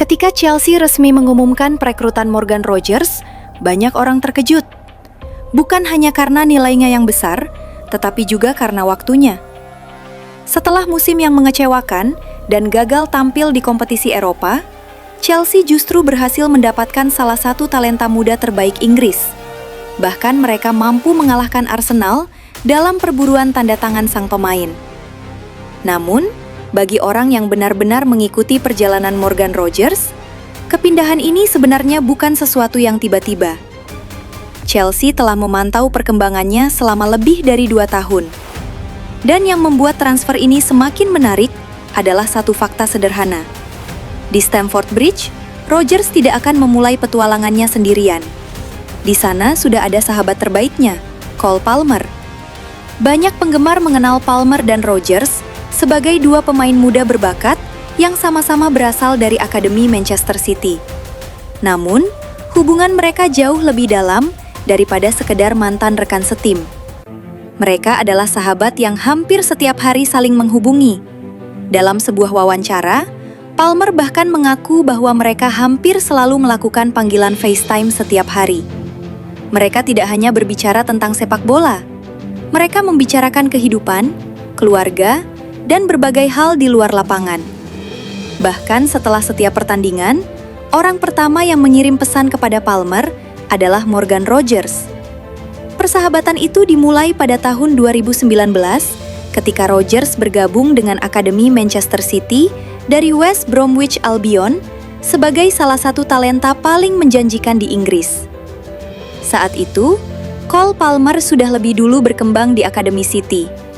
Ketika Chelsea resmi mengumumkan perekrutan Morgan Rogers, banyak orang terkejut. Bukan hanya karena nilainya yang besar, tetapi juga karena waktunya. Setelah musim yang mengecewakan dan gagal tampil di kompetisi Eropa, Chelsea justru berhasil mendapatkan salah satu talenta muda terbaik Inggris. Bahkan mereka mampu mengalahkan Arsenal dalam perburuan tanda tangan sang pemain. Namun, bagi orang yang benar-benar mengikuti perjalanan Morgan Rogers, kepindahan ini sebenarnya bukan sesuatu yang tiba-tiba. Chelsea telah memantau perkembangannya selama lebih dari 2 tahun. Dan yang membuat transfer ini semakin menarik adalah satu fakta sederhana. Di Stamford Bridge, Rogers tidak akan memulai petualangannya sendirian. Di sana sudah ada sahabat terbaiknya, Cole Palmer. Banyak penggemar mengenal Palmer dan Rogers sebagai dua pemain muda berbakat yang sama-sama berasal dari Akademi Manchester City. Namun, hubungan mereka jauh lebih dalam daripada sekedar mantan rekan setim. Mereka adalah sahabat yang hampir setiap hari saling menghubungi. Dalam sebuah wawancara, Palmer bahkan mengaku bahwa mereka hampir selalu melakukan panggilan FaceTime setiap hari. Mereka tidak hanya berbicara tentang sepak bola. Mereka membicarakan kehidupan, keluarga, dan berbagai hal di luar lapangan. Bahkan setelah setiap pertandingan, orang pertama yang mengirim pesan kepada Palmer adalah Morgan Rogers. Persahabatan itu dimulai pada tahun 2019 ketika Rogers bergabung dengan Akademi Manchester City dari West Bromwich Albion sebagai salah satu talenta paling menjanjikan di Inggris. Saat itu, Cole Palmer sudah lebih dulu berkembang di Akademi City.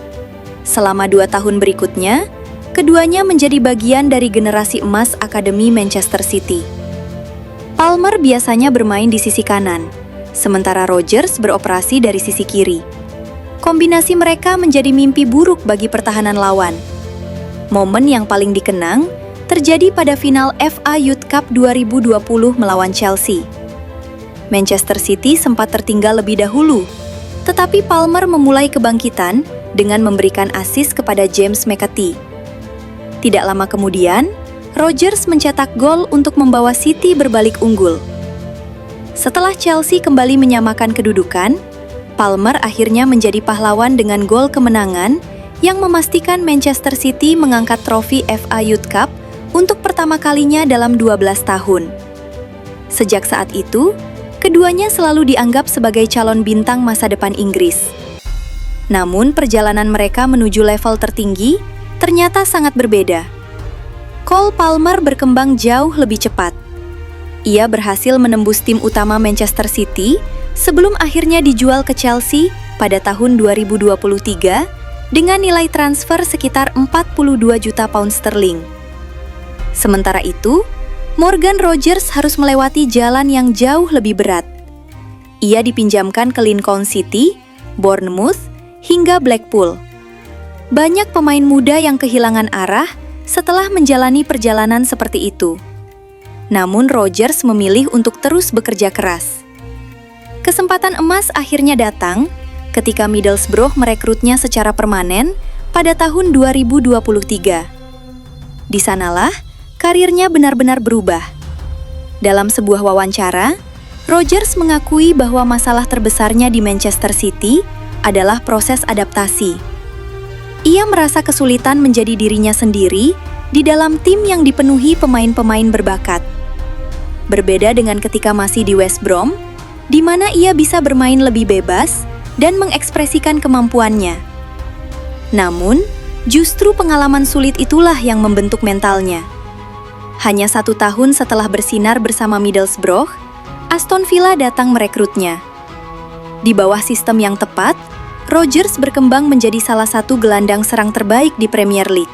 Selama 2 tahun berikutnya, keduanya menjadi bagian dari generasi emas Akademi Manchester City. Palmer biasanya bermain di sisi kanan, sementara Rogers beroperasi dari sisi kiri. Kombinasi mereka menjadi mimpi buruk bagi pertahanan lawan. Momen yang paling dikenang terjadi pada final FA Youth Cup 2020 melawan Chelsea. Manchester City sempat tertinggal lebih dahulu, tetapi Palmer memulai kebangkitan dengan memberikan assist kepada James McAtee. Tidak lama kemudian, Rogers mencetak gol untuk membawa City berbalik unggul. Setelah Chelsea kembali menyamakan kedudukan, Palmer akhirnya menjadi pahlawan dengan gol kemenangan yang memastikan Manchester City mengangkat trofi FA Youth Cup untuk pertama kalinya dalam 12 tahun. Sejak saat itu, keduanya selalu dianggap sebagai calon bintang masa depan Inggris. Namun perjalanan mereka menuju level tertinggi ternyata sangat berbeda. Cole Palmer berkembang jauh lebih cepat. Ia berhasil menembus tim utama Manchester City sebelum akhirnya dijual ke Chelsea pada tahun 2023 dengan nilai transfer sekitar 42 juta pound sterling. Sementara itu, Morgan Rogers harus melewati jalan yang jauh lebih berat. Ia dipinjamkan ke Lincoln City, Bournemouth, hingga Blackpool. Banyak pemain muda yang kehilangan arah setelah menjalani perjalanan seperti itu. Namun Rogers memilih untuk terus bekerja keras. Kesempatan emas akhirnya datang ketika Middlesbrough merekrutnya secara permanen pada tahun 2023. Di sanalah karirnya benar-benar berubah. Dalam sebuah wawancara, Rogers mengakui bahwa masalah terbesarnya di Manchester City adalah proses adaptasi. Ia merasa kesulitan menjadi dirinya sendiri di dalam tim yang dipenuhi pemain-pemain berbakat. Berbeda dengan ketika masih di West Brom, di mana ia bisa bermain lebih bebas dan mengekspresikan kemampuannya. Namun, justru pengalaman sulit itulah yang membentuk mentalnya. Hanya 1 tahun setelah bersinar bersama Middlesbrough, Aston Villa datang merekrutnya. Di bawah sistem yang tepat, Rogers berkembang menjadi salah satu gelandang serang terbaik di Premier League.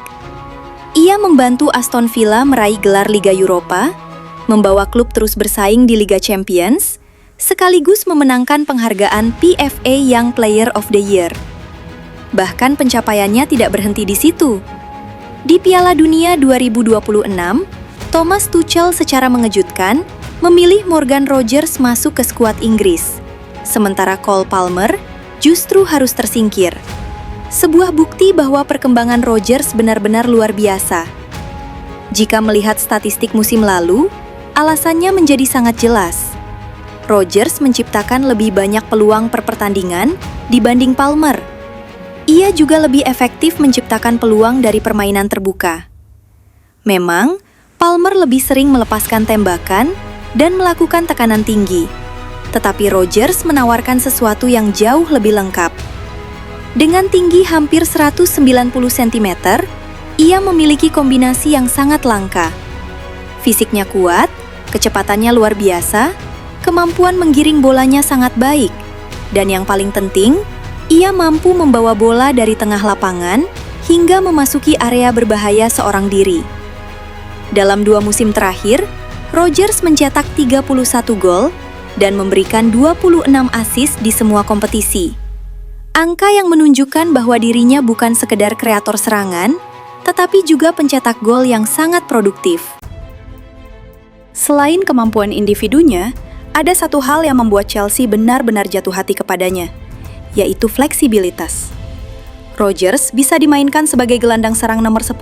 Ia membantu Aston Villa meraih gelar Liga Eropa, membawa klub terus bersaing di Liga Champions, sekaligus memenangkan penghargaan PFA Young Player of the Year. Bahkan pencapaiannya tidak berhenti di situ. Di Piala Dunia 2026, Thomas Tuchel secara mengejutkan memilih Morgan Rogers masuk ke skuad Inggris. Sementara Cole Palmer justru harus tersingkir. Sebuah bukti bahwa perkembangan Rogers benar-benar luar biasa. Jika melihat statistik musim lalu, alasannya menjadi sangat jelas. Rodgers menciptakan lebih banyak peluang per pertandingan dibanding Palmer. Ia juga lebih efektif menciptakan peluang dari permainan terbuka. Memang, Palmer lebih sering melepaskan tembakan dan melakukan tekanan tinggi. Tetapi Rodgers menawarkan sesuatu yang jauh lebih lengkap. Dengan tinggi hampir 190 cm, ia memiliki kombinasi yang sangat langka. Fisiknya kuat, kecepatannya luar biasa, kemampuan menggiring bolanya sangat baik, dan yang paling penting, ia mampu membawa bola dari tengah lapangan hingga memasuki area berbahaya seorang diri. Dalam 2 musim terakhir, Rodgers mencetak 31 gol dan memberikan 26 assist di semua kompetisi. Angka yang menunjukkan bahwa dirinya bukan sekedar kreator serangan, tetapi juga pencetak gol yang sangat produktif. Selain kemampuan individunya, ada satu hal yang membuat Chelsea benar-benar jatuh hati kepadanya, yaitu fleksibilitas. Rodgers bisa dimainkan sebagai gelandang serang nomor 10,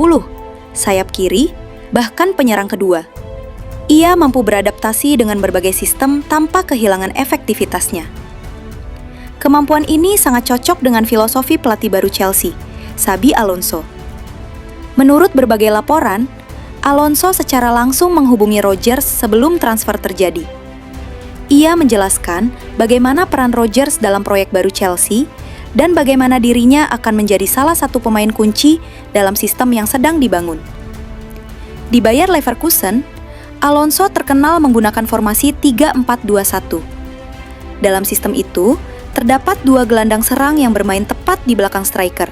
sayap kiri, bahkan penyerang kedua. Ia mampu beradaptasi dengan berbagai sistem tanpa kehilangan efektivitasnya. Kemampuan ini sangat cocok dengan filosofi pelatih baru Chelsea, Xabi Alonso. Menurut berbagai laporan, Alonso secara langsung menghubungi Rodgers sebelum transfer terjadi. Ia menjelaskan bagaimana peran Rodgers dalam proyek baru Chelsea dan bagaimana dirinya akan menjadi salah satu pemain kunci dalam sistem yang sedang dibangun. Di Bayer Leverkusen, Alonso terkenal menggunakan formasi 3-4-2-1. Dalam sistem itu, terdapat 2 gelandang serang yang bermain tepat di belakang striker.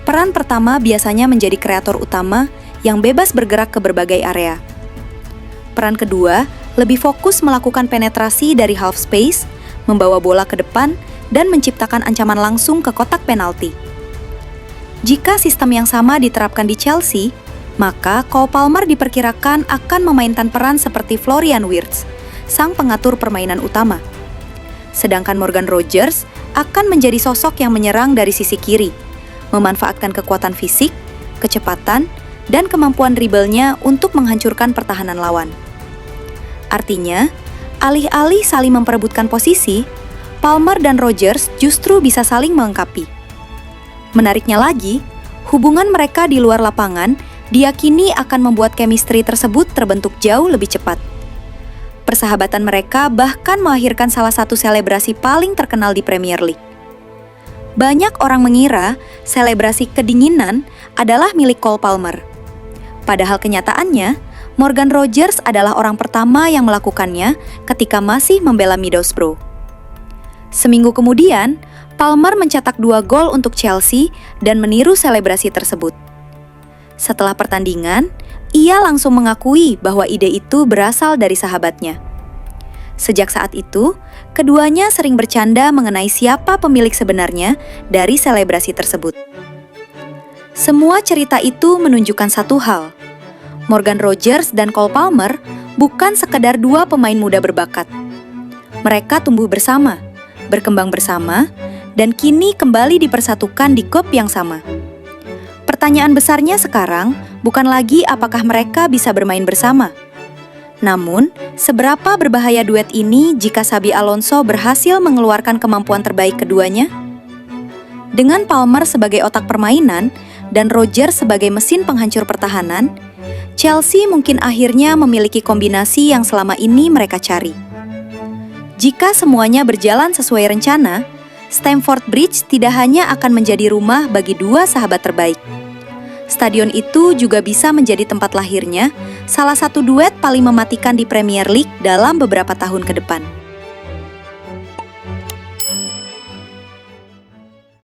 Peran pertama biasanya menjadi kreator utama yang bebas bergerak ke berbagai area. Peran kedua lebih fokus melakukan penetrasi dari half space, membawa bola ke depan, dan menciptakan ancaman langsung ke kotak penalti. Jika sistem yang sama diterapkan di Chelsea, maka Cole Palmer diperkirakan akan memainkan peran seperti Florian Wirtz, sang pengatur permainan utama. Sedangkan Morgan Rodgers akan menjadi sosok yang menyerang dari sisi kiri, memanfaatkan kekuatan fisik, kecepatan, dan kemampuan dribblenya untuk menghancurkan pertahanan lawan. Artinya, alih-alih saling memperebutkan posisi, Palmer dan Rodgers justru bisa saling melengkapi. Menariknya lagi, hubungan mereka di luar lapangan diyakini akan membuat chemistry tersebut terbentuk jauh lebih cepat. Persahabatan mereka bahkan melahirkan salah satu selebrasi paling terkenal di Premier League. Banyak orang mengira selebrasi kedinginan adalah milik Cole Palmer. Padahal kenyataannya, Morgan Rodgers adalah orang pertama yang melakukannya ketika masih membela Middlesbrough. Seminggu kemudian, Palmer mencetak 2 gol untuk Chelsea dan meniru selebrasi tersebut. Setelah pertandingan, ia langsung mengakui bahwa ide itu berasal dari sahabatnya. Sejak saat itu, keduanya sering bercanda mengenai siapa pemilik sebenarnya dari selebrasi tersebut. Semua cerita itu menunjukkan satu hal. Morgan Rodgers dan Cole Palmer bukan sekedar 2 pemain muda berbakat. Mereka tumbuh bersama, berkembang bersama, dan kini kembali dipersatukan di klub yang sama. Pertanyaan besarnya sekarang bukan lagi apakah mereka bisa bermain bersama. Namun, seberapa berbahaya duet ini jika Xabi Alonso berhasil mengeluarkan kemampuan terbaik keduanya? Dengan Palmer sebagai otak permainan dan Rodgers sebagai mesin penghancur pertahanan, Chelsea mungkin akhirnya memiliki kombinasi yang selama ini mereka cari. Jika semuanya berjalan sesuai rencana, Stamford Bridge tidak hanya akan menjadi rumah bagi 2 sahabat terbaik. Stadion itu juga bisa menjadi tempat lahirnya salah satu duet paling mematikan di Premier League dalam beberapa tahun ke depan.